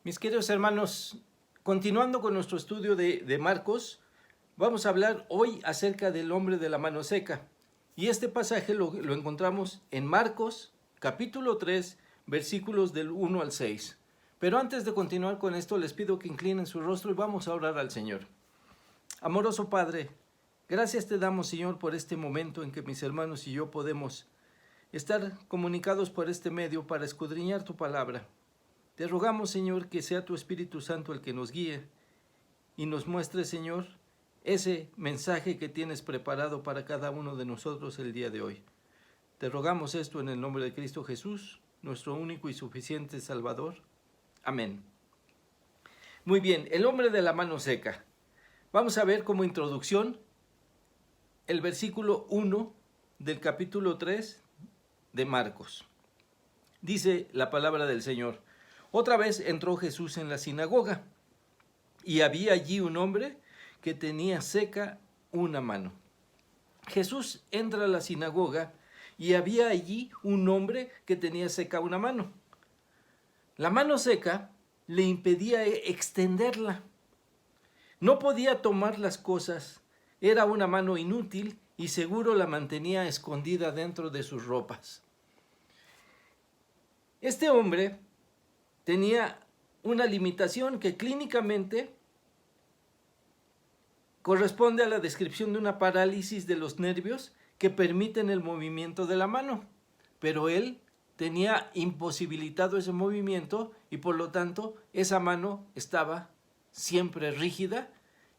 Mis queridos hermanos, continuando con nuestro estudio de Marcos, vamos a hablar hoy acerca del hombre de la mano seca. Y este pasaje lo encontramos en Marcos, capítulo 3, versículos del 1 al 6. Pero antes de continuar con esto, les pido que inclinen su rostro y vamos a orar al Señor. Amoroso Padre, gracias te damos, Señor, por este momento en que mis hermanos y yo podemos estar comunicados por este medio para escudriñar tu palabra. Te rogamos, Señor, que sea tu Espíritu Santo el que nos guíe y nos muestre, Señor, ese mensaje que tienes preparado para cada uno de nosotros el día de hoy. Te rogamos esto en el nombre de Cristo Jesús, nuestro único y suficiente Salvador. Amén. Muy bien, el hombre de la mano seca. Vamos a ver como introducción el versículo 1 del capítulo 3 de Marcos. Dice la palabra del Señor: otra vez entró Jesús en la sinagoga, y había allí un hombre que tenía seca una mano. Jesús entra a la sinagoga y había allí un hombre que tenía seca una mano. La mano seca le impedía extenderla. No podía tomar las cosas. Era una mano inútil y seguro la mantenía escondida dentro de sus ropas. Este hombre tenía una limitación que clínicamente corresponde a la descripción de una parálisis de los nervios que permiten el movimiento de la mano, pero él tenía imposibilitado ese movimiento y por lo tanto esa mano estaba siempre rígida,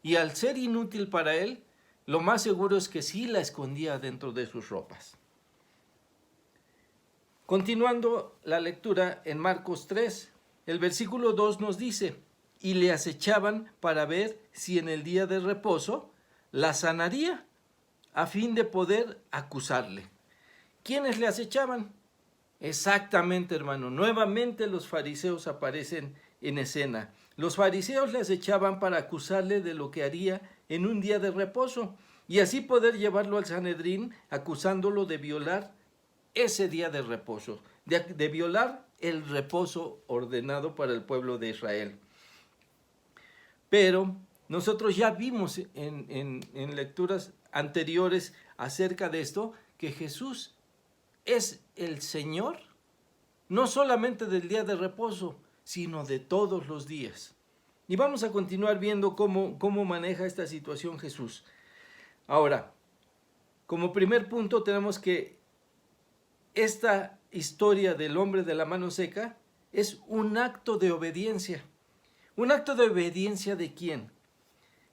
y al ser inútil para él, lo más seguro es que sí la escondía dentro de sus ropas. Continuando la lectura en Marcos 3, el versículo 2 nos dice: y le acechaban para ver si en el día de reposo la sanaría, a fin de poder acusarle. ¿Quiénes le acechaban? Exactamente, hermano, nuevamente los fariseos aparecen en escena. Los fariseos le acechaban para acusarle de lo que haría en un día de reposo, y así poder llevarlo al Sanedrín, acusándolo de violar ese día de reposo, de violar el reposo ordenado para el pueblo de Israel. Pero nosotros ya vimos en lecturas anteriores acerca de esto, que Jesús es el Señor, no solamente del día de reposo, sino de todos los días. Y vamos a continuar viendo cómo maneja esta situación Jesús. Ahora, como primer punto tenemos que esta historia del hombre de la mano seca es un acto de obediencia. ¿Un acto de obediencia de quién?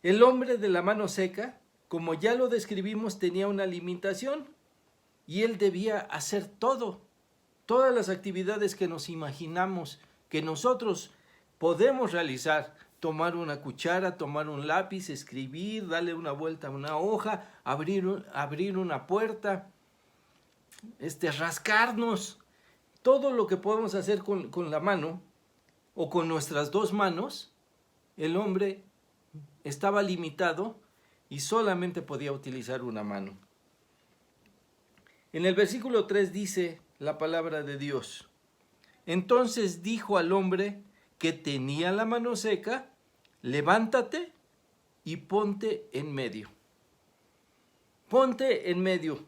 El hombre de la mano seca, como ya lo describimos, tenía una limitación y él debía hacer todas las actividades que nos imaginamos que nosotros podemos realizar: tomar una cuchara, tomar un lápiz, escribir, darle una vuelta a una hoja, abrir una puerta, rascarnos. Todo lo que podemos hacer con la mano o con nuestras dos manos, el hombre estaba limitado y solamente podía utilizar una mano. En el versículo 3 dice la palabra de Dios: entonces dijo al hombre que tenía la mano seca: levántate y ponte en medio. Ponte en medio.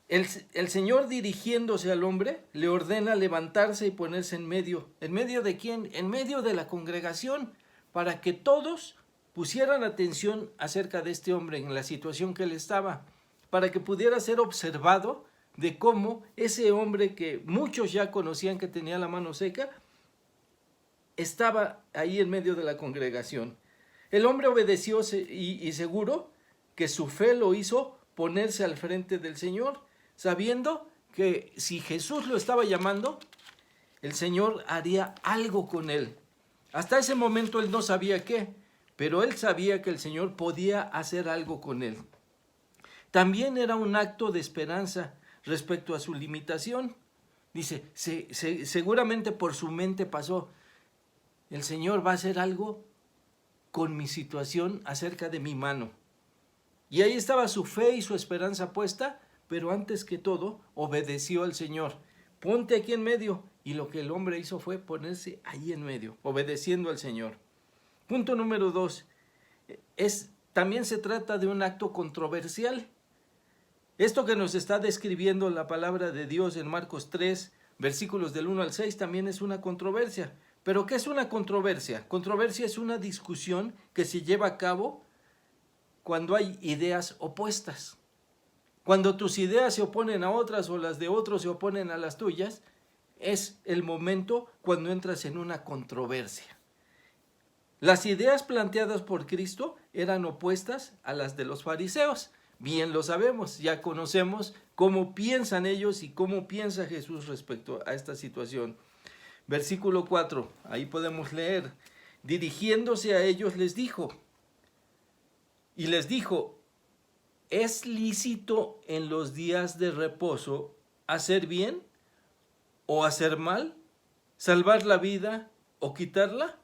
El Señor, dirigiéndose al hombre, le ordena levantarse y ponerse en medio. ¿En medio de quién? En medio de la congregación, para que todos pusieran atención acerca de este hombre en la situación que él estaba, para que pudiera ser observado de cómo ese hombre que muchos ya conocían que tenía la mano seca, estaba ahí en medio de la congregación. El hombre obedeció y seguro que su fe lo hizo ponerse al frente del Señor, sabiendo que si Jesús lo estaba llamando, el Señor haría algo con él. Hasta ese momento él no sabía qué, pero él sabía que el Señor podía hacer algo con él. También era un acto de esperanza respecto a su limitación. Dice, seguramente por su mente pasó: el Señor va a hacer algo con mi situación acerca de mi mano. Y ahí estaba su fe y su esperanza puesta, pero antes que todo obedeció al Señor. Ponte aquí en medio. Y lo que el hombre hizo fue ponerse ahí en medio, obedeciendo al Señor. Punto número 2. También se trata de un acto controversial. Esto que nos está describiendo la palabra de Dios en Marcos 3, versículos del 1 al 6, también es una controversia. ¿Pero qué es una controversia? Controversia es una discusión que se lleva a cabo cuando hay ideas opuestas. Cuando tus ideas se oponen a otras o las de otros se oponen a las tuyas, es el momento cuando entras en una controversia. Las ideas planteadas por Cristo eran opuestas a las de los fariseos. Bien lo sabemos, ya conocemos cómo piensan ellos y cómo piensa Jesús respecto a esta situación. Versículo 4, ahí podemos leer, dirigiéndose a ellos les dijo, ¿es lícito en los días de reposo hacer bien o hacer mal? ¿Salvar la vida o quitarla?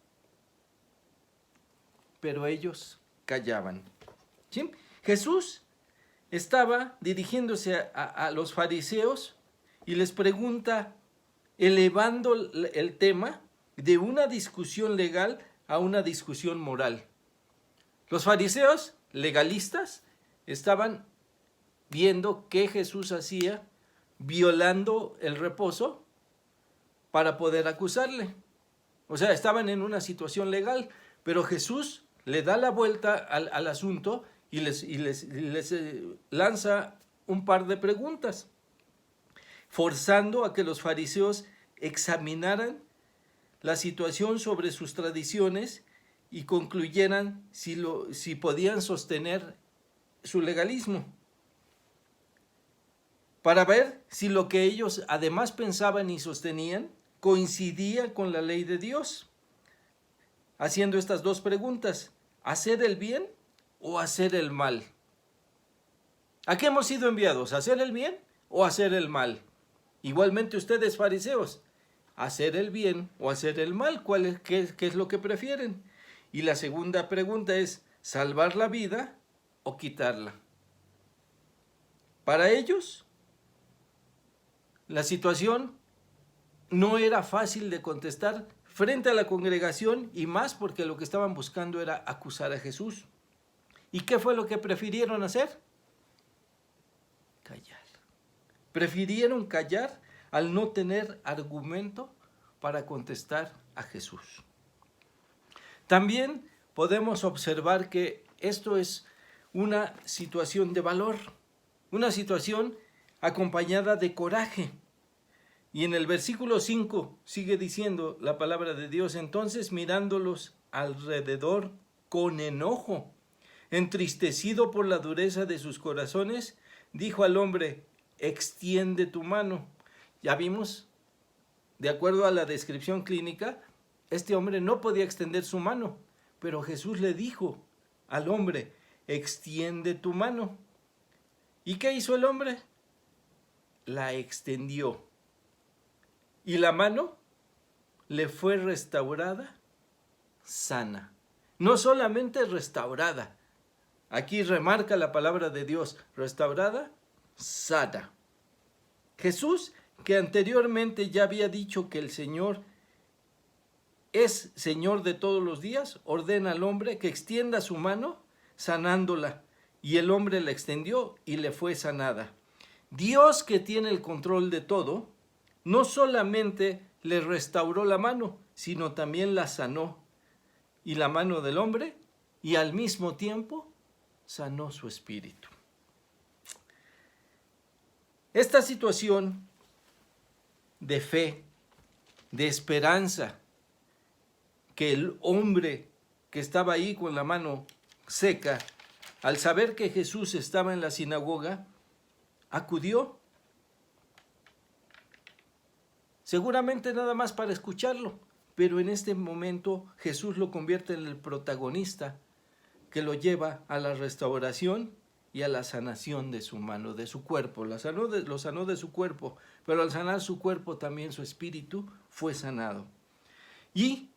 Pero ellos callaban. ¿Sí? Jesús estaba dirigiéndose a los fariseos y les pregunta, elevando el tema de una discusión legal a una discusión moral. Los fariseos legalistas estaban viendo qué Jesús hacía violando el reposo para poder acusarle. O sea, estaban en una situación legal, pero Jesús le da la vuelta al asunto y les lanza un par de preguntas, forzando a que los fariseos examinaran la situación sobre sus tradiciones y concluyeran si podían sostener su legalismo, para ver si lo que ellos además pensaban y sostenían coincidía con la ley de Dios, haciendo estas dos preguntas: ¿hacer el bien o hacer el mal? ¿A qué hemos sido enviados? ¿A hacer el bien o hacer el mal? Igualmente ustedes, fariseos, ¿hacer el bien o hacer el mal? ¿Qué es lo que prefieren? Y la segunda pregunta es, ¿salvar la vida o quitarla? Para ellos, la situación no era fácil de contestar frente a la congregación, y más porque lo que estaban buscando era acusar a Jesús. ¿Y qué fue lo que prefirieron hacer? Callar. Prefirieron callar al no tener argumento para contestar a Jesús. También podemos observar que esto es una situación de valor, una situación acompañada de coraje. Y en el versículo 5 sigue diciendo la palabra de Dios: entonces mirándolos alrededor con enojo, entristecido por la dureza de sus corazones, dijo al hombre: extiende tu mano. Ya vimos, de acuerdo a la descripción clínica, este hombre no podía extender su mano, pero Jesús le dijo al hombre: extiende tu mano. ¿Y qué hizo el hombre? La extendió. Y la mano le fue restaurada sana. No solamente restaurada, aquí remarca la palabra de Dios, restaurada, sana. Jesús, que anteriormente ya había dicho que el Señor es Señor de todos los días, ordena al hombre que extienda su mano sanándola, y el hombre la extendió y le fue sanada. Dios, que tiene el control de todo, no solamente le restauró la mano, sino también la sanó, y la mano del hombre, y al mismo tiempo sanó su espíritu. Esta situación de fe, de esperanza, que el hombre que estaba ahí con la mano seca, al saber que Jesús estaba en la sinagoga, acudió, seguramente nada más para escucharlo, pero en este momento Jesús lo convierte en el protagonista que lo lleva a la restauración y a la sanación de su mano, de su cuerpo. Lo sanó de su cuerpo, pero al sanar su cuerpo también su espíritu fue sanado. Y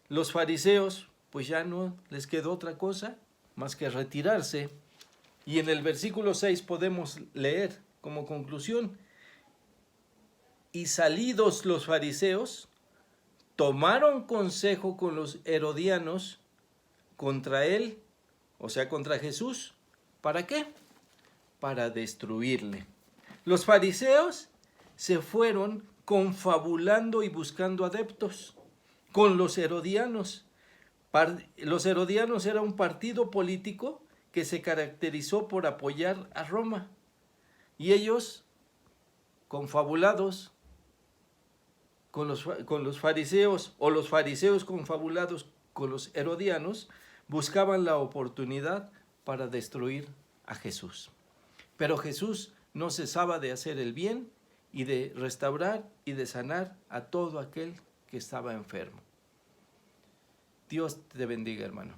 los fariseos, pues ya no les quedó otra cosa más que retirarse. Y en el versículo 6 podemos leer como conclusión: Y salidos los fariseos, tomaron consejo con los herodianos contra él, o sea, contra Jesús. ¿Para qué? Para destruirle. Los fariseos se fueron confabulando y buscando adeptos con los herodianos. Los herodianos era un partido político que se caracterizó por apoyar a Roma. Y ellos, confabulados con los fariseos, o los fariseos confabulados con los herodianos, buscaban la oportunidad para destruir a Jesús. Pero Jesús no cesaba de hacer el bien y de restaurar y de sanar a todo aquel que estaba enfermo. Dios te bendiga, hermano.